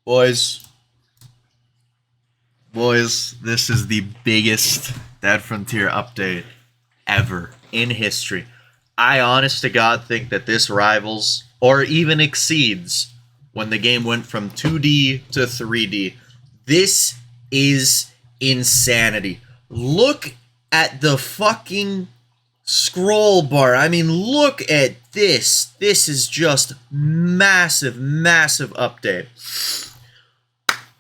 Boys, this is the biggest Dead Frontier update ever in history. I honest to God think that this rivals or even exceeds when the game went from 2D to 3D. This is insanity. Look at the fucking scroll bar. I mean, look at this. This is just massive, massive update.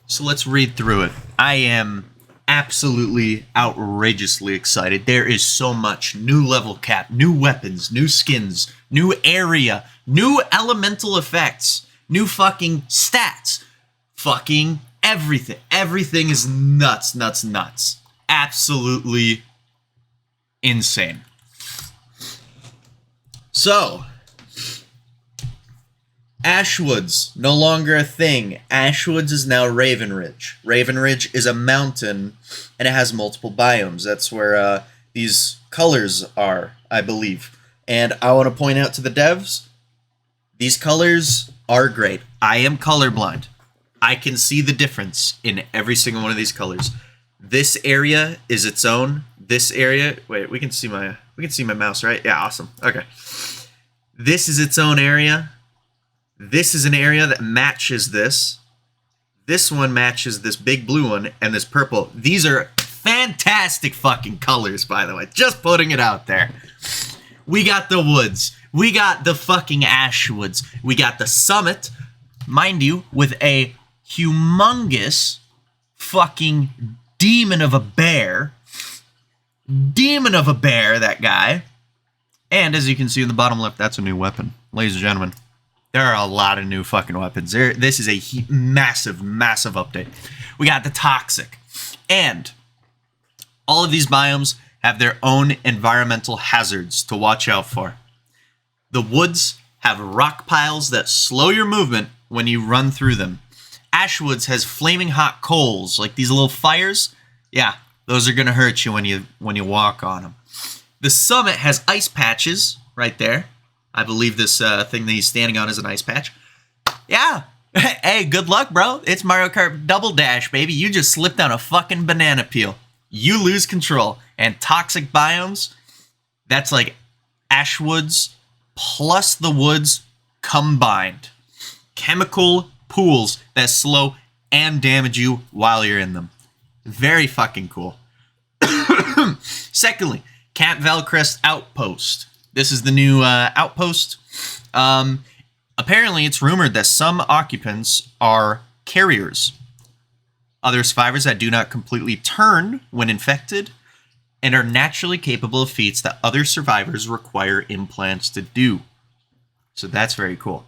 So let's read through it. I am absolutely outrageously excited. There is so much. New level cap, new weapons, new skins, new area, new elemental effects, new fucking stats, fucking everything. Everything is nuts, nuts, nuts. Absolutely insane. So, Ashwoods, no longer a thing. Ashwoods is now Raven Ridge. Raven Ridge is a mountain, and it has multiple biomes. That's where these colors are, I believe. And I want to point out to the devs, these colors are great. I am colorblind. I can see the difference in every single one of these colors. This area is its own. This area, wait, we can see my mouse, right? Yeah, awesome. Okay. This is its own area. This is an area that matches this. This one matches this big blue one and this purple. These are fantastic fucking colors, by the way. Just putting it out there. We got the woods. We got the fucking Ashwoods. We got the summit, mind you, with a humongous fucking demon of a bear. Demon of a bear, that guy. And as you can see in the bottom left, that's a new weapon. Ladies and gentlemen, there are a lot of new fucking weapons. This is a massive, massive update. We got the toxic. And all of these biomes have their own environmental hazards to watch out for. The woods have rock piles that slow your movement when you run through them. Ashwoods has flaming hot coals, like these little fires. Yeah, those are going to hurt you when you walk on them. The summit has ice patches right there. I believe this thing that he's standing on is an ice patch. Yeah. Hey, good luck, bro. It's Mario Kart Double Dash, baby. You just slipped down a fucking banana peel. You lose control. And toxic biomes, that's like Ashwoods plus the woods combined. Chemical pools that slow and damage you while you're in them. Very fucking cool. Secondly, Camp Valcrest Outpost. This is the new outpost. Apparently, it's rumored that some occupants are carriers. Other survivors that do not completely turn when infected and are naturally capable of feats that other survivors require implants to do. So that's very cool.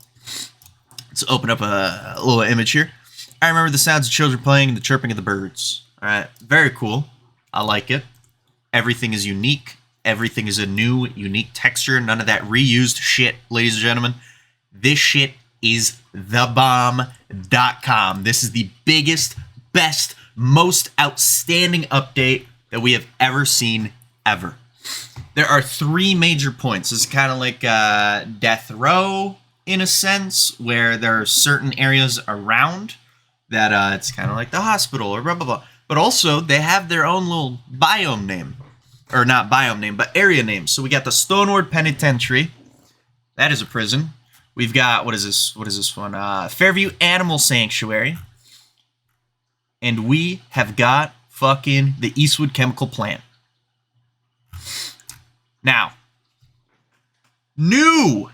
Let's open up a little image here. I remember the sounds of children playing and the chirping of the birds. All right, very cool. I like it. Everything is unique. Everything is a new, unique texture. None of that reused shit, ladies and gentlemen. This shit is thebomb.com. This is the biggest, best, most outstanding update that we have ever seen, ever. There are three major points. This is kind of like Death Row, in a sense, where there are certain areas around that it's kind of like the hospital or blah, blah, blah. But also, they have their own little biome name. Or not biome name, but area name. So we got the Stoneward Penitentiary. That is a prison. We've got, what is this? What is this one? Fairview Animal Sanctuary. And we have got fucking the Eastwood Chemical Plant. Now, new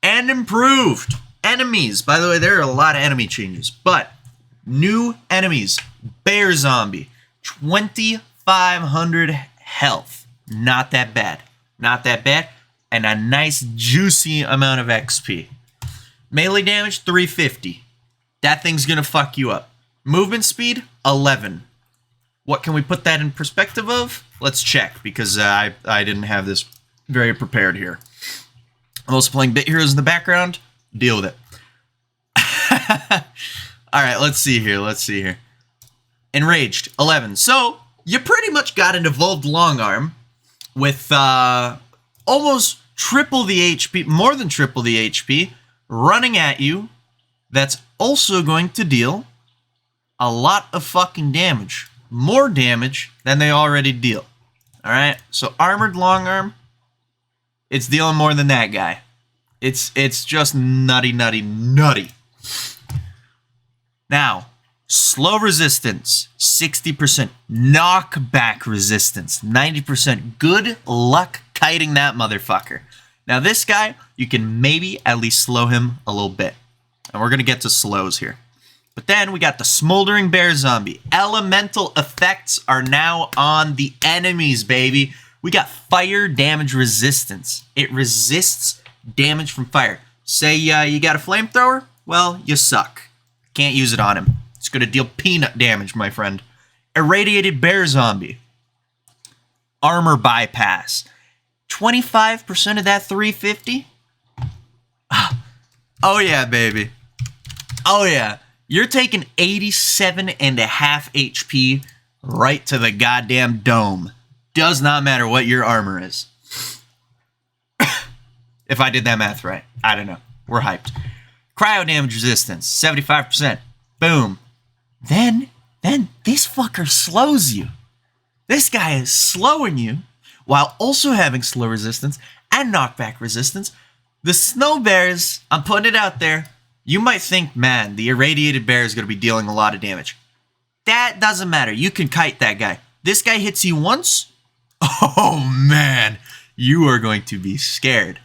and improved enemies. By the way, there are a lot of enemy changes. But new enemies. Bear Zombie. 2,500 health. Not that bad. Not that bad. And a nice juicy amount of XP. Melee damage, 350. That thing's going to fuck you up. Movement speed, 11. What can we put that in perspective of? Let's check, because I didn't have this very prepared here. I'm also playing Bit Heroes in the background. Deal with it. Alright, let's see here. Enraged, 11. So, you pretty much got an evolved long arm with almost triple the HP, more than triple the HP, running at you. That's also going to deal a lot of fucking damage. More damage than they already deal. Alright? So armored long arm, it's dealing more than that guy. It's just nutty, nutty, nutty. Now, slow resistance, 60%. Knockback resistance, 90%. Good luck kiting that motherfucker. Now this guy, you can maybe at least slow him a little bit. And we're going to get to slows here. But then we got the Smoldering Bear Zombie. Elemental effects are now on the enemies, baby. We got fire damage resistance. It resists damage from fire. Say you got a flamethrower? Well, you suck. Can't use it on him. It's going to deal peanut damage, my friend. Irradiated Bear Zombie. Armor bypass. 25% of that 350? Oh yeah, baby. Oh yeah. You're taking 87.5 HP right to the goddamn dome. Does not matter what your armor is. If I did that math right. I don't know. We're hyped. Cryo damage resistance, 75%. Boom. Then this fucker slows you. This guy is slowing you while also having slow resistance and knockback resistance. The snow bears, I'm putting it out there, you might think, man, the irradiated bear is going to be dealing a lot of damage. That doesn't matter. You can kite that guy. This guy hits you once. Oh, man. You are going to be scared.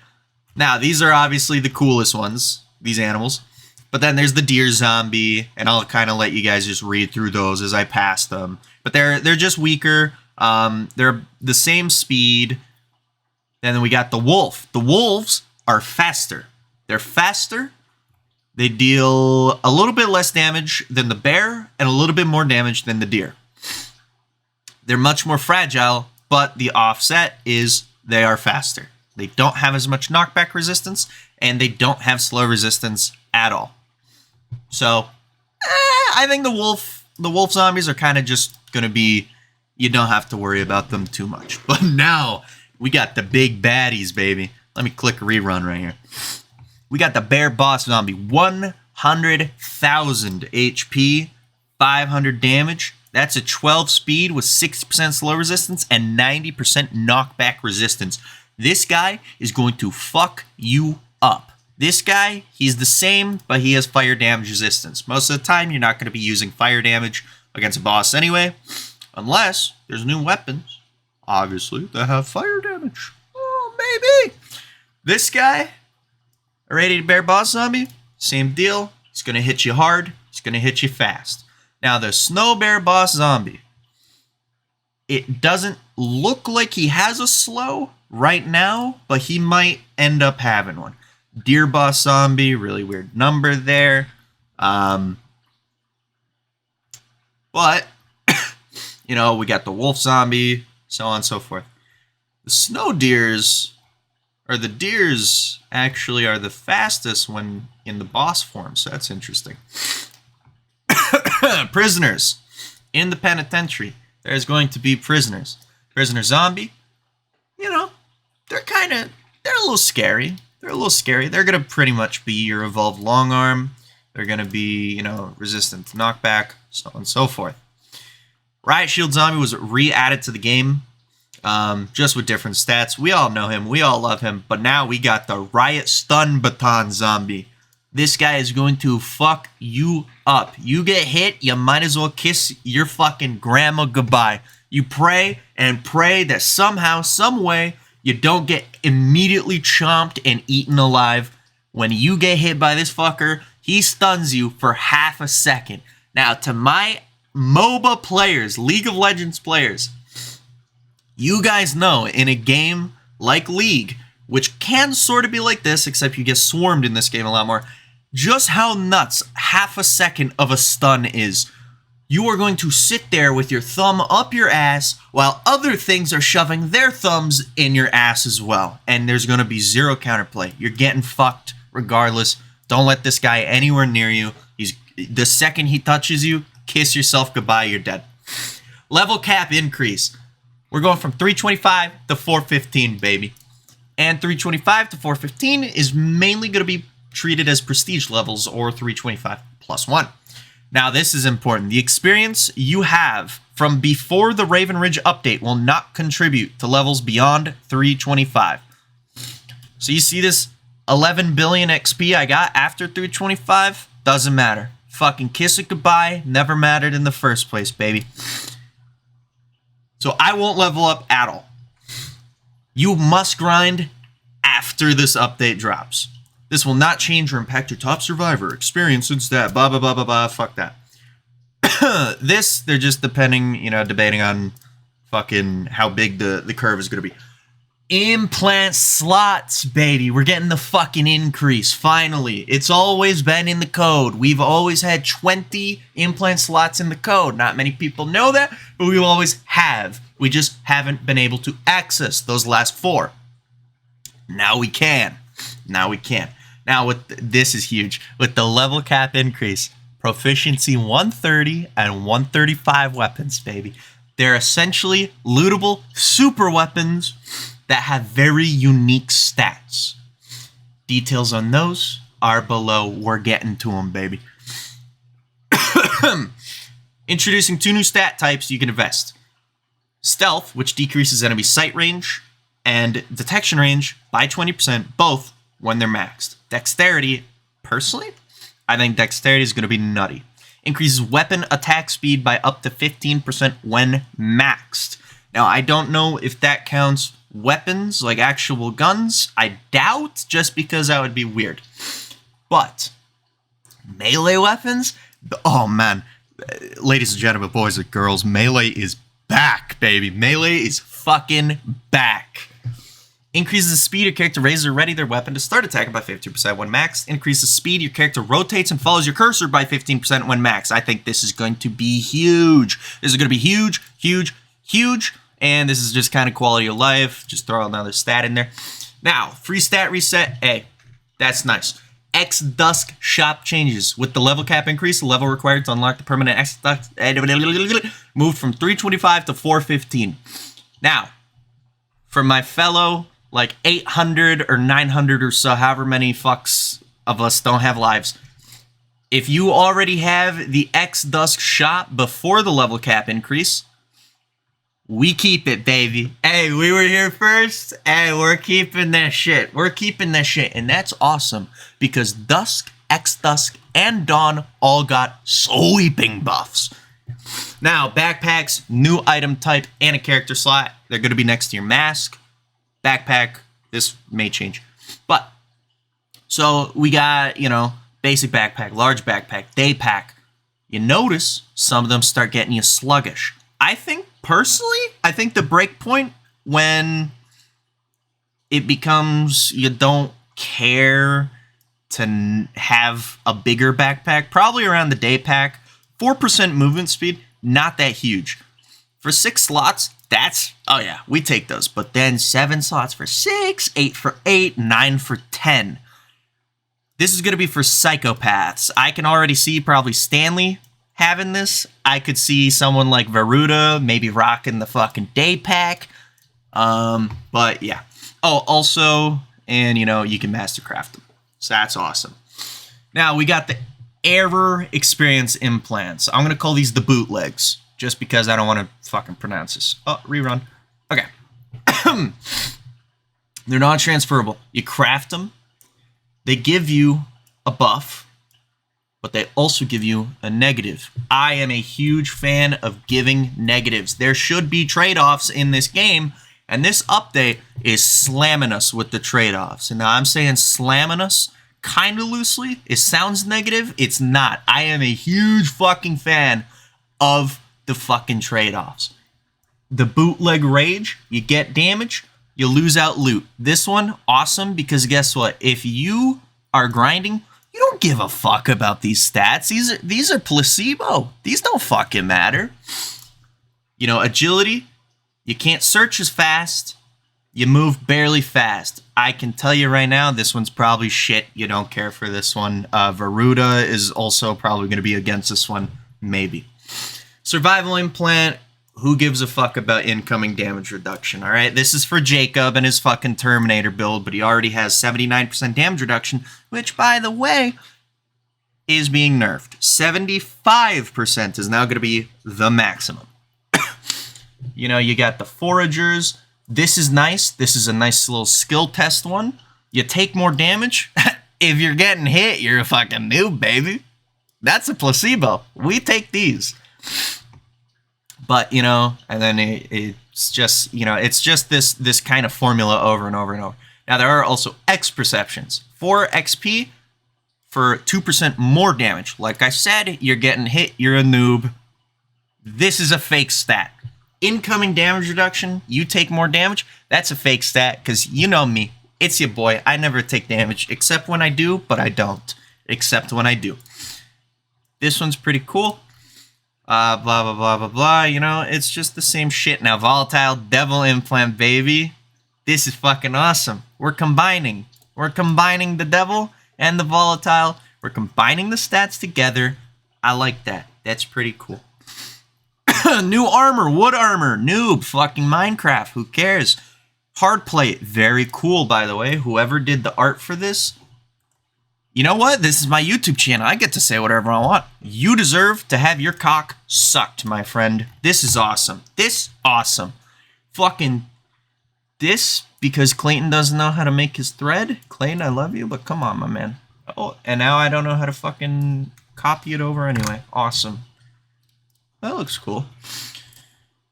Now, these are obviously the coolest ones, these animals. But then there's the deer zombie, and I'll kind of let you guys just read through those as I pass them. But they're just weaker. They're the same speed. And then we got the wolf. The wolves are faster. They're faster. They deal a little bit less damage than the bear and a little bit more damage than the deer. They're much more fragile, but the offset is they are faster. They don't have as much knockback resistance, and they don't have slow resistance at all. So, I think the wolf zombies are kind of just going to be, you don't have to worry about them too much. But now, we got the big baddies, baby. Let me click rerun right here. We got the bear boss zombie, 100,000 HP, 500 damage. That's a 12 speed with 60% slow resistance and 90% knockback resistance. This guy is going to fuck you up. This guy, he's the same, but he has fire damage resistance. Most of the time, you're not going to be using fire damage against a boss anyway, unless there's new weapons, obviously, that have fire damage. Oh, maybe. This guy, Irradiated Bear Boss Zombie, same deal. He's going to hit you hard. He's going to hit you fast. Now, the Snow Bear Boss Zombie, it doesn't look like he has a slow right now, but he might end up having one. Deer Boss Zombie, really weird number there. But, you know, we got the Wolf Zombie, so on and so forth. The Snow Deers, or the Deers, actually are the fastest when in the boss form, so that's interesting. Prisoners. In the penitentiary, there's going to be prisoners. Prisoner Zombie, you know, they're a little scary. They're a little scary. They're going to pretty much be your evolved long arm. They're going to be, you know, resistant to knockback, so on and so forth. Riot Shield Zombie was re-added to the game, just with different stats. We all know him. We all love him. But now we got the Riot Stun Baton Zombie. This guy is going to fuck you up. You get hit, you might as well kiss your fucking grandma goodbye. You pray and pray that somehow, some way, you don't get immediately chomped and eaten alive. When you get hit by this fucker, he stuns you for half a second. Now, to my MOBA players, League of Legends players, you guys know in a game like League, which can sort of be like this, except you get swarmed in this game a lot more, just how nuts half a second of a stun is. You are going to sit there with your thumb up your ass while other things are shoving their thumbs in your ass as well. And there's going to be zero counterplay. You're getting fucked regardless. Don't let this guy anywhere near you. The second he touches you, kiss yourself goodbye, you're dead. Level cap increase. We're going from 325 to 415, baby. And 325 to 415 is mainly going to be treated as prestige levels or 325 plus 1. Now, this is important. The experience you have from before the Raven Ridge update will not contribute to levels beyond 325. So you see this 11 billion XP I got after 325? Doesn't matter. Fucking kiss it goodbye. Never mattered in the first place, baby. So I won't level up at all. You must grind after this update drops. This will not change or impact your top survivor experience since that. Blah, blah, blah, blah, blah. Fuck that. They're just debating on fucking how big the curve is going to be. Implant slots, baby. We're getting the fucking increase, finally. It's always been in the code. We've always had 20 implant slots in the code. Not many people know that, but we always have. We just haven't been able to access those last 4. Now we can. Now, this is huge. With the level cap increase, proficiency 130 and 135 weapons, baby. They're essentially lootable super weapons that have very unique stats. Details on those are below. We're getting to them, baby. Introducing 2 new stat types you can invest. Stealth, which decreases enemy sight range, and detection range by 20%, both when they're maxed. Dexterity, personally, I think dexterity is going to be nutty. Increases weapon attack speed by up to 15% when maxed. Now, I don't know if that counts weapons, like actual guns. I doubt, just because that would be weird. But melee weapons, oh man, ladies and gentlemen, boys and girls, melee is back, baby. Melee is fucking back. Increases the speed your character raises or ready their weapon to start attacking by 15% when maxed. Increases speed your character rotates and follows your cursor by 15% when maxed. I think this is going to be huge. This is going to be huge, huge, huge. And this is just kind of quality of life. Just throw another stat in there. Now, free stat reset. Hey, that's nice. X Dusk shop changes. With the level cap increase, the level required to unlock the permanent X Dusk moved from 325 to 415. Now, for my fellow, like 800 or 900 or so, however many fucks of us don't have lives, if you already have the X Dusk shop before the level cap increase, we keep it, baby. Hey, we were here first. Hey, we're keeping that shit. We're keeping that shit. And that's awesome because Dusk, X-Dusk, and Dawn all got sweeping buffs. Now, backpacks, new item type, and a character slot. They're going to be next to your mask. Backpack, this may change. But, so we got, basic backpack, large backpack, day pack. You notice some of them start getting you sluggish. Personally, I think the break point when it becomes you don't care to have a bigger backpack, probably around the day pack. 4% movement speed, not that huge. For 6 slots, that's, oh yeah, we take those. But then 7 slots for 6, 8 for 8, 9 for 10. This is going to be for psychopaths. I can already see probably Stanley having this. I could see someone like Veruda maybe rocking the fucking day pack. But yeah. Oh, also, and you can mastercraft them. So that's awesome. Now we got the error experience implants. I'm going to call these the bootlegs just because I don't want to fucking pronounce this. Oh, rerun. Okay. They're non-transferable. You craft them. They give you a buff, but they also give you a negative. I am a huge fan of giving negatives. There should be trade-offs in this game, and this update is slamming us with the trade-offs. And now I'm saying slamming us kind of loosely. It sounds negative. It's not. I am a huge fucking fan of the fucking trade-offs. The bootleg rage, you get damage, you lose out loot. This one, awesome, because guess what? If you are grinding, you don't give a fuck about these stats. These are placebo. These don't fucking matter. Agility, you can't search as fast. You move barely fast. I can tell you right now, this one's probably shit. You don't care for this one. Veruda is also probably going to be against this one, maybe. Survival implant, who gives a fuck about incoming damage reduction, all right? This is for Jacob and his fucking Terminator build, but he already has 79% damage reduction, which, by the way, is being nerfed. 75% is now going to be the maximum. You know, you got the foragers. This is nice. This is a nice little skill test one. You take more damage. If you're getting hit, you're a fucking noob, baby. That's a placebo. We take these. But, you know, and then it's just, you know, it's just this kind of formula over and over and over. Now, there are also X perceptions. 4 XP for 2% more damage. Like I said, you're getting hit, you're a noob. This is a fake stat. Incoming damage reduction, you take more damage, that's a fake stat, because you know me. It's your boy. I never take damage, except when I do, but I don't. Except when I do. This one's pretty cool. Blah, blah, blah, blah, blah. You know, it's just the same shit. Now, Volatile Devil Implant, baby. This is fucking awesome. We're combining. We're combining the Devil and the Volatile. We're combining the stats together. I like that. That's pretty cool. New armor. Wood armor. Noob. Fucking Minecraft. Who cares? Hard plate. Very cool, by the way. Whoever did the art for this. You know what? This is my YouTube channel. I get to say whatever I want. You deserve to have your cock sucked, my friend. This is awesome. This awesome. Fucking this because Clayton doesn't know how to make his thread. Clayton, I love you, but come on, my man. Oh, and now I don't know how to fucking copy it over anyway. Awesome. That looks cool.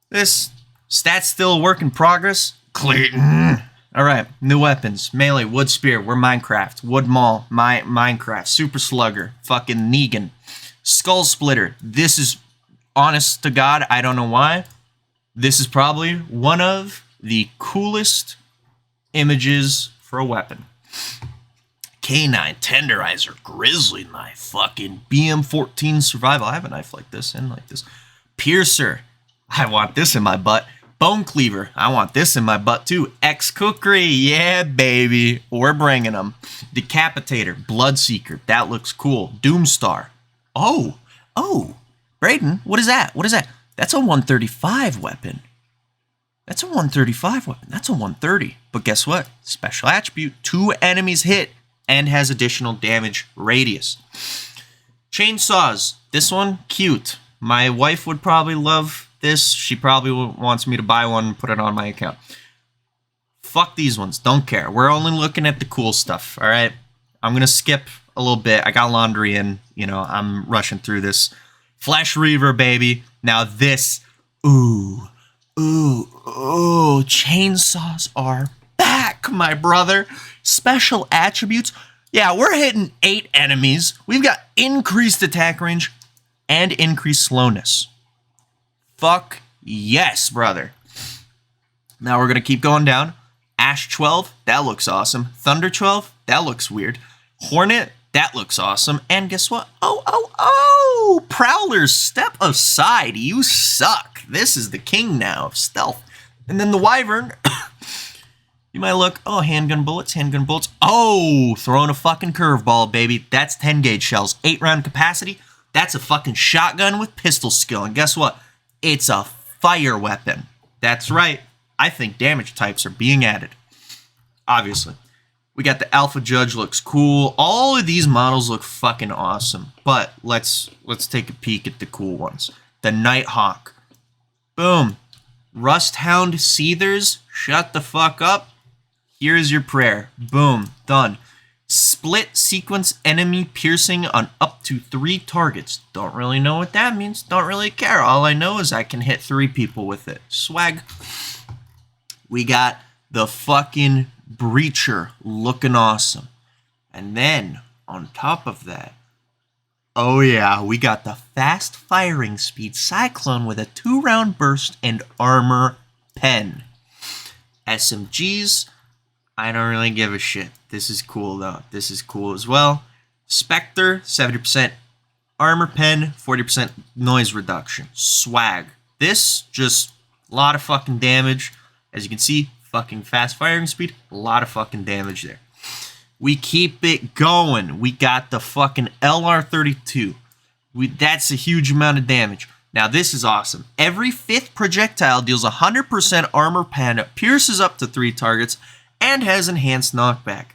This stat's still a work in progress. Clayton. All right, new weapons. Melee, wood spear, we're Minecraft. Wood maul, Minecraft. Super slugger, fucking Negan. Skull splitter. This is, honest to God, I don't know why. This is probably one of the coolest images for a weapon. K9 tenderizer, grizzly knife, fucking BM14 survival. I have a knife like this and like this. Piercer. I want this in my butt. Bone cleaver. I want this in my butt too. X-cookery. Yeah, baby. We're bringing them. Decapitator. Bloodseeker. That looks cool. Doomstar. Oh. Braden, what is that? What is that? That's a 135 weapon. That's a 135 weapon. That's a 130. But guess what? Special attribute. 2 enemies hit and has additional damage radius. Chainsaws. This one, cute. My wife would probably love this. She probably wants me to buy one and put it on my account. Fuck these ones. Don't care. We're only looking at the cool stuff, all right? I'm going to skip a little bit. I got laundry in. You know, I'm rushing through this. Flash Reaver, baby. Now this. Ooh. Chainsaws are back, my brother. Special attributes. Yeah, we're hitting 8 enemies. We've got increased attack range and increased slowness. Fuck yes, brother. Now we're going to keep going down. Ash 12, that looks awesome. Thunder 12, that looks weird. Hornet, that looks awesome. And guess what? Oh! Prowlers, step aside. You suck. This is the king now of stealth. And then the Wyvern. You might look, oh, handgun bullets. Oh, throwing a fucking curveball, baby. That's 10 gauge shells. 8 round capacity. That's a fucking shotgun with pistol skill. And guess what? It's a fire weapon. That's right. I think damage types are being added. Obviously. We got the Alpha Judge, looks cool. All of these models look fucking awesome. But let's take a peek at the cool ones. The Nighthawk. Boom. Rust Hound Seethers, shut the fuck up. Here's your prayer. Boom. Done. Split sequence enemy piercing on up to 3 targets. Don't really know what that means. Don't really care. All I know is I can hit 3 people with it. Swag. We got the fucking Breacher looking awesome. And then, on top of that, oh yeah, we got the fast firing speed Cyclone with a 2-round burst and armor pen. SMGs, I don't really give a shit. This is cool though. This is cool as well. Spectre, 70% armor pen, 40% noise reduction. Swag. This, just a lot of fucking damage. As you can see, fucking fast firing speed, a lot of fucking damage there. We keep it going. We got the fucking LR32. That's a huge amount of damage. Now this is awesome. Every 5th projectile deals 100% armor pen, pierces up to 3 targets, and has enhanced knockback.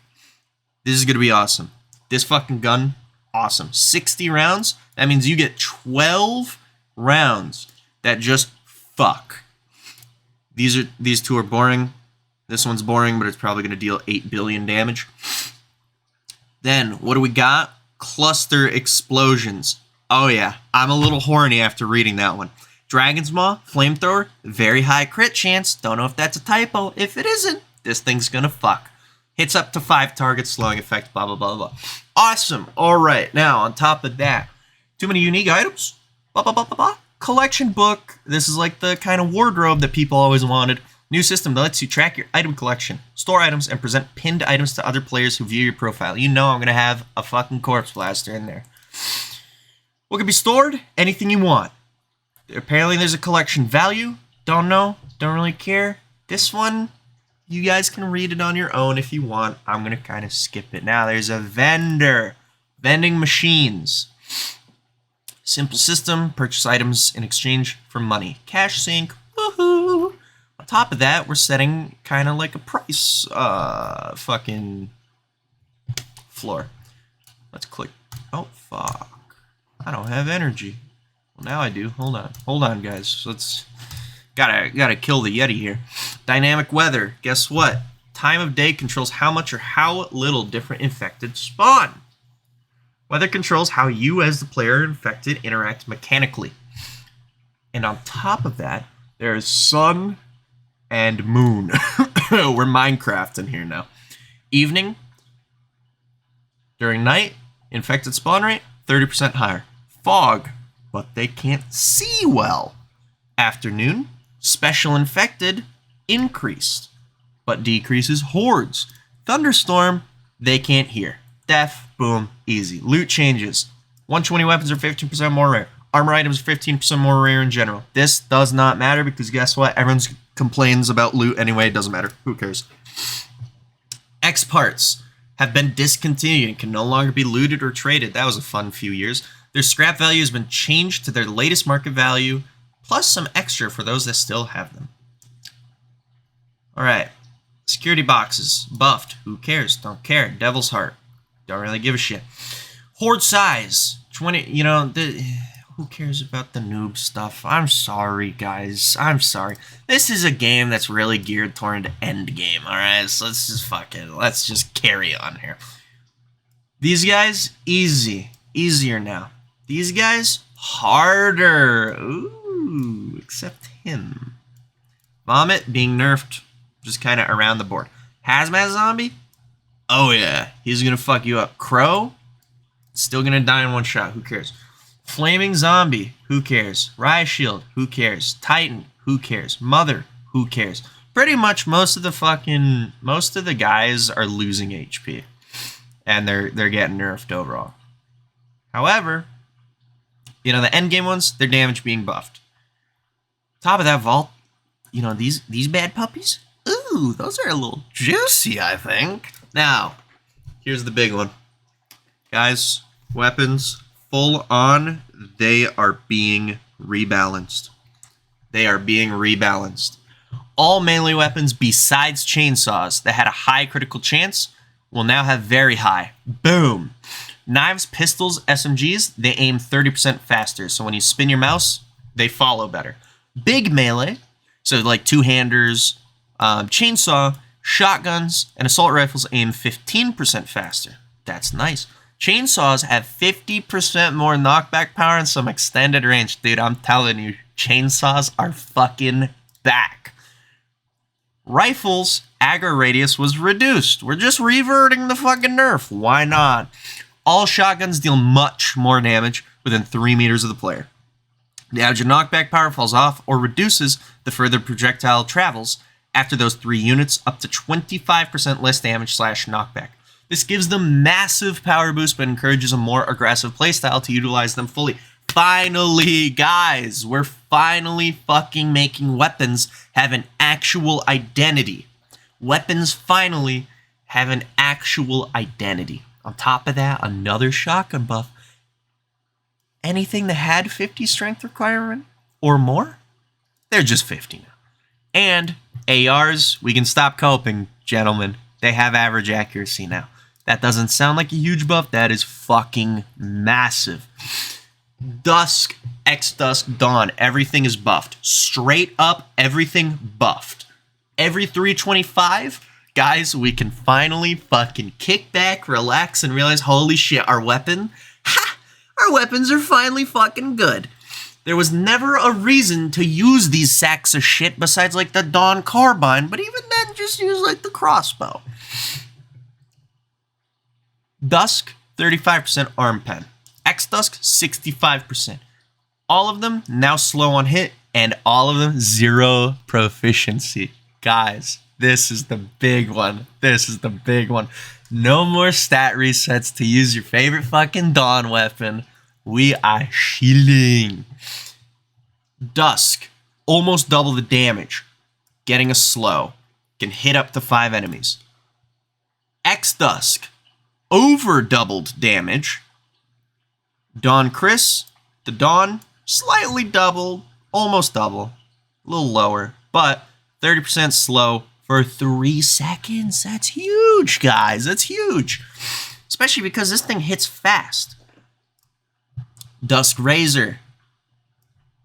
This is going to be awesome. This fucking gun, Awesome. 60 rounds. That means you get 12 rounds that just fuck. These two are boring. This one's boring, but it's probably going to deal 8 billion damage. Then, what do we got? Cluster explosions. Oh yeah, I'm a little horny after reading that one. Dragon's Maw, Flamethrower, very high crit chance. Don't know if that's a typo. If it isn't, this thing's gonna fuck. Hits up to 5 targets, slowing effect, blah, blah, blah, blah. Awesome. All right, now, on top of that, too many unique items? Blah, blah, blah, blah, blah. Collection book. This is like the kind of wardrobe that people always wanted. New system that lets you track your item collection, store items, and present pinned items to other players who view your profile. You know I'm going to have a fucking corpse blaster in there. What can be stored? Anything you want. Apparently there's a collection value. Don't know. Don't really care. This one, you guys can read it on your own if you want. I'm going to kind of skip it. Now there's a vendor. Vending machines. Simple system. Purchase items in exchange for money. Cash sync. Woohoo! On top of that, we're setting kind of like a price fucking floor. Let's click. Oh, fuck. I don't have energy. Well, now I do. Hold on. Hold on, guys. Let's... Gotta kill the Yeti here. Dynamic weather. Guess what? Time of day controls how much or how little different infected spawn. Weather controls how you as the player infected interact mechanically. And on top of that, there is sun and moon. We're Minecraft in here now. Evening. During night, infected spawn rate, 30% higher. Fog, but they can't see well. Afternoon, special infected, increased, but decreases hordes. Thunderstorm, they can't hear. Death, boom, easy. Loot changes. 120 weapons are 15% more rare. Armor items are 15% more rare in general. This does not matter because guess what? Everyone complains about loot anyway. It doesn't matter. Who cares? X parts have been discontinued and can no longer be looted or traded. That was a fun few years. Their scrap value has been changed to their latest market value, plus some extra for those that still have them. Alright. Security boxes. Buffed. Who cares? Don't care. Devil's Heart. Don't really give a shit. Horde size. 20, you know, who cares about the noob stuff? I'm sorry, guys. I'm sorry. This is a game that's really geared toward end game, alright? So let's just carry on here. These guys, easy. Easier now. These guys, harder. Ooh, except him. Vomit being nerfed just kind of around the board. Hazmat zombie? Oh yeah, he's gonna fuck you up. Crow? Still gonna die in one shot. Who cares? Flaming zombie, who cares? Riot shield, who cares? Titan, who cares? Mother, who cares? Pretty much most of the guys are losing HP. And they're getting nerfed overall. However, you know, the end game ones, their damage being buffed. Top of that vault, you know, these bad puppies? Ooh, those are a little juicy, I think. Now, here's the big one. Guys, weapons, full on, they are being rebalanced. They are being rebalanced. All melee weapons besides chainsaws that had a high critical chance will now have very high. Boom. Knives, pistols, SMGs, they aim 30% faster. So when you spin your mouse, they follow better. Big melee, so like two-handers, chainsaw, shotguns, and assault rifles aim 15% faster. That's nice. Chainsaws have 50% more knockback power and some extended range. Dude, I'm telling you, chainsaws are fucking back. Rifles, aggro radius was reduced. We're just reverting the fucking nerf. Why not? All shotguns deal much more damage within 3 meters of the player. The average knockback power falls off or reduces the further projectile travels after those 3 units, up to 25% less damage / knockback. This gives them massive power boost, but encourages a more aggressive playstyle to utilize them fully. Finally, guys, we're finally fucking making weapons have an actual identity. Weapons finally have an actual identity. On top of that, another shotgun buff. Anything that had 50 strength requirement or more, they're just 50 now. And ARs, we can stop coping, gentlemen. They have average accuracy now. That doesn't sound like a huge buff. That is fucking massive. Dusk, X-Dusk, Dawn, everything is buffed. Straight up, everything buffed. Every 325, guys, we can finally fucking kick back, relax, and realize, holy shit, our weapons are finally fucking good. There was never a reason to use these sacks of shit besides, like, the Dawn Carbine, but even then, just use, like, the crossbow. Dusk, 35% arm pen. X-Dusk, 65%. All of them now slow on hit, and all of them 0 proficiency. Guys, this is the big one. This is the big one. No more stat resets to use your favorite fucking Dawn weapon. We are shielding. Dusk, almost double the damage. Getting a slow. Can hit up to 5 enemies. X-Dusk, over doubled damage. Dawn Chris, the Dawn, slightly doubled, almost double, a little lower, but 30% slow for 3 seconds. That's huge, guys. That's huge. Especially because this thing hits fast. Dusk Razor,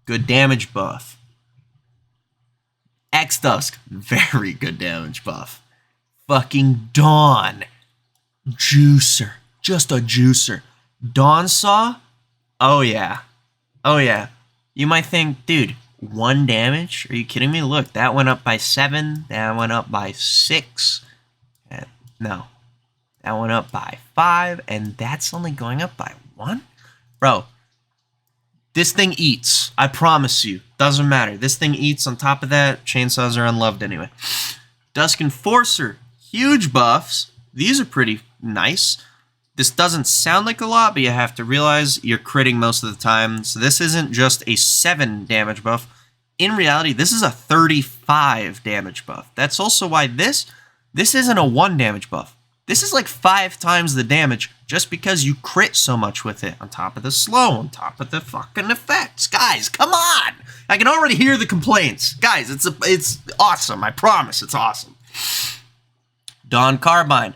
good damage buff. X-Dusk, very good damage buff. Fucking Dawn, juicer, just a juicer. Dawn Saw, oh yeah. Oh yeah. You might think, dude, 1 damage? Are you kidding me? Look, that went up by 7. That went up by 6. No. That went up by 5. And that's only going up by 1? Bro, this thing eats. I promise you. Doesn't matter. This thing eats. On top of that, chainsaws are unloved anyway. Dusk Enforcer, huge buffs. These are pretty nice. This doesn't sound like a lot, but you have to realize you're critting most of the time. So this isn't just a 7 damage buff. In reality, this is a 35 damage buff. That's also why this isn't a 1 damage buff. This is like 5 times the damage just because you crit so much with it. On top of the slow, on top of the fucking effects. Guys, come on! I can already hear the complaints. Guys, it's awesome. I promise it's awesome. Dawn Carbine.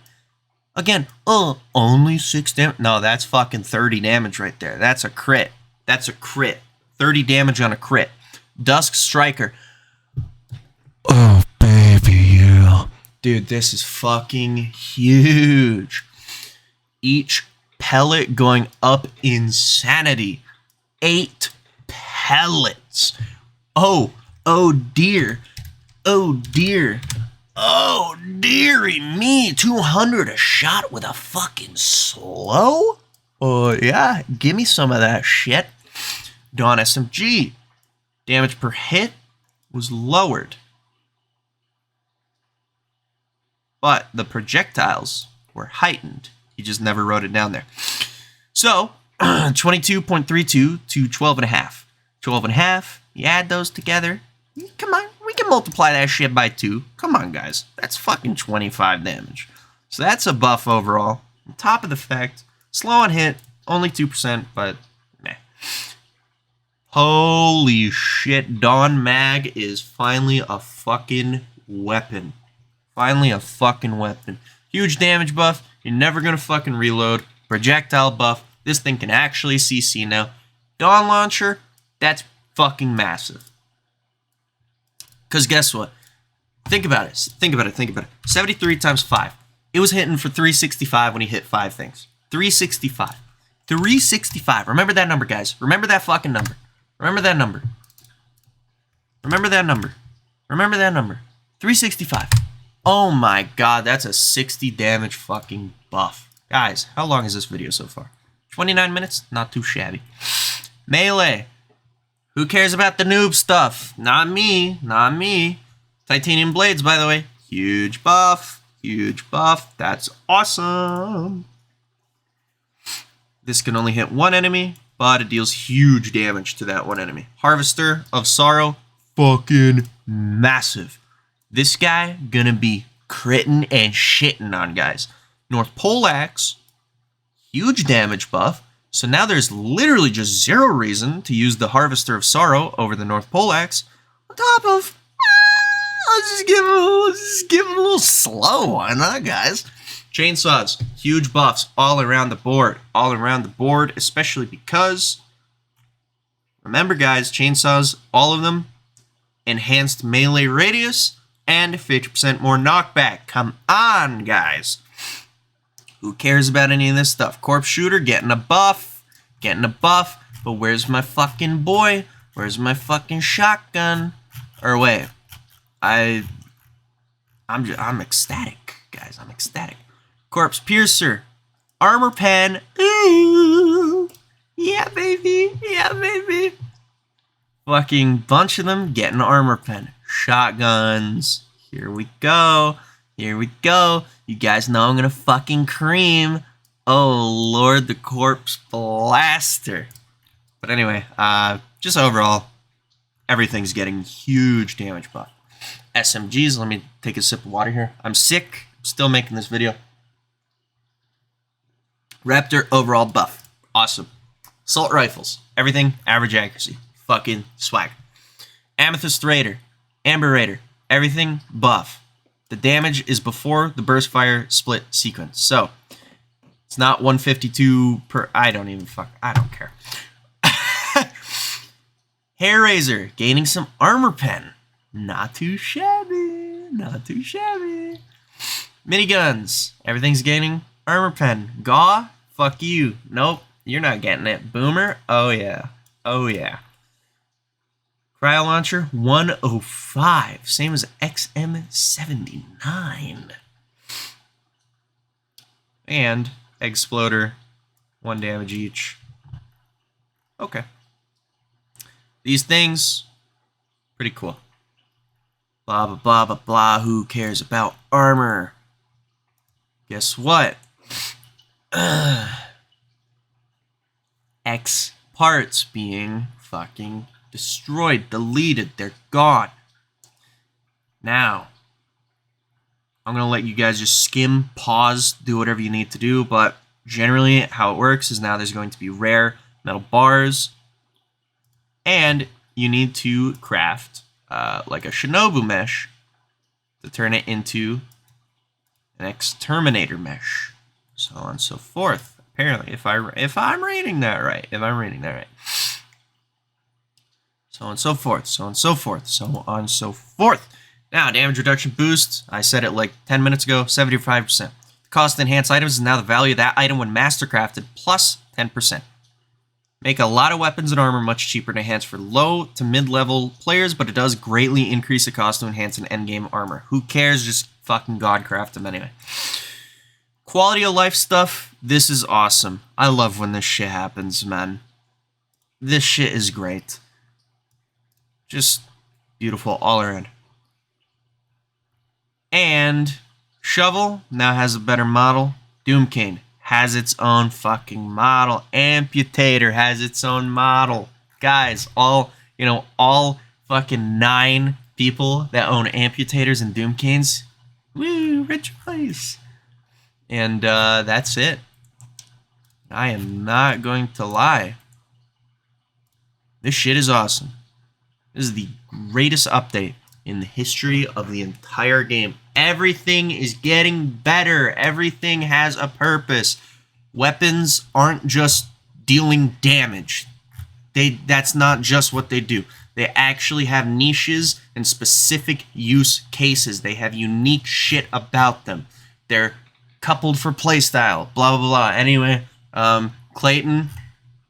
Again, only 6 damage. No, that's fucking 30 damage right there. That's a crit. That's a crit. 30 damage on a crit. Dusk Striker. Oh, baby, yeah. Dude, this is fucking huge. Each pellet going up insanity. 8 pellets. Oh dear. Oh, dear. Oh, dearie me, 200 a shot with a fucking slow? Oh, yeah, give me some of that shit. Dawn SMG, damage per hit was lowered. But the projectiles were heightened. He just never wrote it down there. So, 22.32 to 12.5. 12.5, you add those together. Come on. We can multiply that shit by 2. Come on, guys. That's fucking 25 damage. So that's a buff overall. On top of the fact, slow on hit, only 2%, but meh. Holy shit, Dawn Mag is finally a fucking weapon. Finally a fucking weapon. Huge damage buff. You're never gonna fucking reload. Projectile buff. This thing can actually CC now. Dawn Launcher, that's fucking massive. Because guess what? Think about it. Think about it. 73 times 5. It was hitting for 365 when he hit 5 things. 365. 365. Remember that number, guys. Remember that fucking number. Remember that number. Remember that number. Remember that number. 365. Oh my god, that's a 60 damage fucking buff. Guys, how long is this video so far? 29 minutes? Not too shabby. Melee. Who cares about the noob stuff? Not me. Not me. Titanium blades, by the way. Huge buff. Huge buff. That's awesome. This can only hit 1 enemy, but it deals huge damage to that 1 enemy. Harvester of Sorrow. Fucking massive. This guy gonna be critting and shitting on guys. North Pole Axe. Huge damage buff. So now there's literally just 0 reason to use the Harvester of Sorrow over the North Pole Axe. On top of, I'll just give him a little slow. Why not, guys? Chainsaws, huge buffs all around the board. All around the board, especially because, remember guys, chainsaws, all of them, enhanced melee radius and 50% more knockback. Come on, guys. Who cares about any of this stuff? Corpse Shooter getting a buff. But where's my fucking boy? Where's my fucking shotgun? Or wait, I'm ecstatic, guys. I'm ecstatic. Corpse Piercer, Armor Pen. Ooh, yeah, baby. Yeah, baby. Fucking bunch of them getting Armor Pen. Shotguns. Here we go. Here we go. You guys know I'm gonna fucking cream. Oh Lord, the Corpse Blaster. But anyway, just overall, everything's getting huge damage buff. SMGs, let me take a sip of water here. I'm sick, still making this video. Raptor overall buff, awesome. Assault rifles, everything average accuracy, fucking swag. Amethyst Raider, Amber Raider, everything buff. The damage is before the burst fire split sequence, so it's not 152 per. I don't care. Hair Razor, gaining some armor pen. Not too shabby. Not too shabby. Miniguns, everything's gaining armor pen. Gaw, fuck you. Nope, you're not getting it. Boomer, oh yeah. Oh yeah. Cryo Launcher, 105. Same as XM79. And Exploder, 1 damage each. Okay. These things, pretty cool. Blah, blah, blah, blah, blah. Who cares about armor? Guess what? X parts being fucking destroyed, deleted. They're gone. Now, I'm going to let you guys just skim, pause, do whatever you need to do. But generally, how it works is now there's going to be rare metal bars. And you need to craft like a Shinobu mesh to turn it into an Exterminator mesh, so on and so forth. Apparently, if I'm reading that right, so on and so forth, so on and so forth, so on and so forth. Now, damage reduction boost. I said it like 10 minutes ago, 75%. The cost to enhance items is now the value of that item when mastercrafted plus 10%. Make a lot of weapons and armor much cheaper to enhance for low to mid-level players, but it does greatly increase the cost to enhance an endgame armor. Who cares? Just fucking godcraft them anyway. Quality of life stuff. This is awesome. I love when this shit happens, man. This shit is great. Just beautiful all around. And Shovel now has a better model. Doomcane has its own fucking model. Amputator has its own model. Guys, all fucking 9 people that own amputators and Doomcanes, woo, rejoice. And that's it. I am not going to lie. This shit is awesome. This is the greatest update in the history of the entire game. Everything is getting better. Everything has a purpose. Weapons aren't just dealing damage. That's not just what they do. They actually have niches and specific use cases. They have unique shit about them. They're coupled for playstyle. Blah, blah, blah. Anyway, Clayton,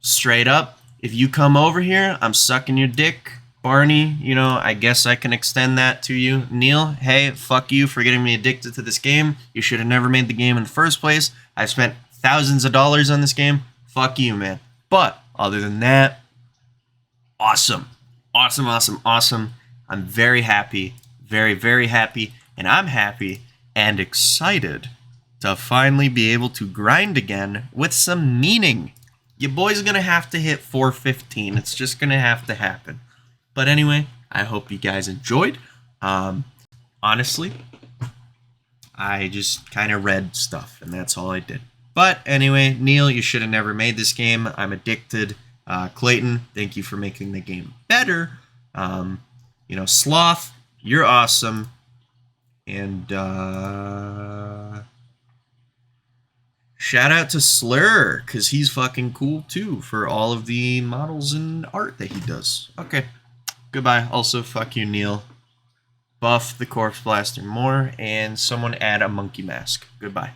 straight up, if you come over here, I'm sucking your dick. Barney, I guess I can extend that to you. Neil, hey, fuck you for getting me addicted to this game. You should have never made the game in the first place. I've spent thousands of dollars on this game. Fuck you, man. But other than that, awesome. Awesome, awesome, awesome. I'm very happy. Very, very happy. And I'm happy and excited to finally be able to grind again with some meaning. Your boy's going to have to hit 415. It's just going to have to happen. But anyway, I hope you guys enjoyed. Honestly, I just kind of read stuff, and that's all I did. But anyway, Neil, you should have never made this game. I'm addicted. Clayton, thank you for making the game better. Sloth, you're awesome. And Shout out to Slur, because he's fucking cool too for all of the models and art that he does. Okay. Goodbye. Also, fuck you, Neil. Buff the Corpse Blaster more, and someone add a monkey mask. Goodbye.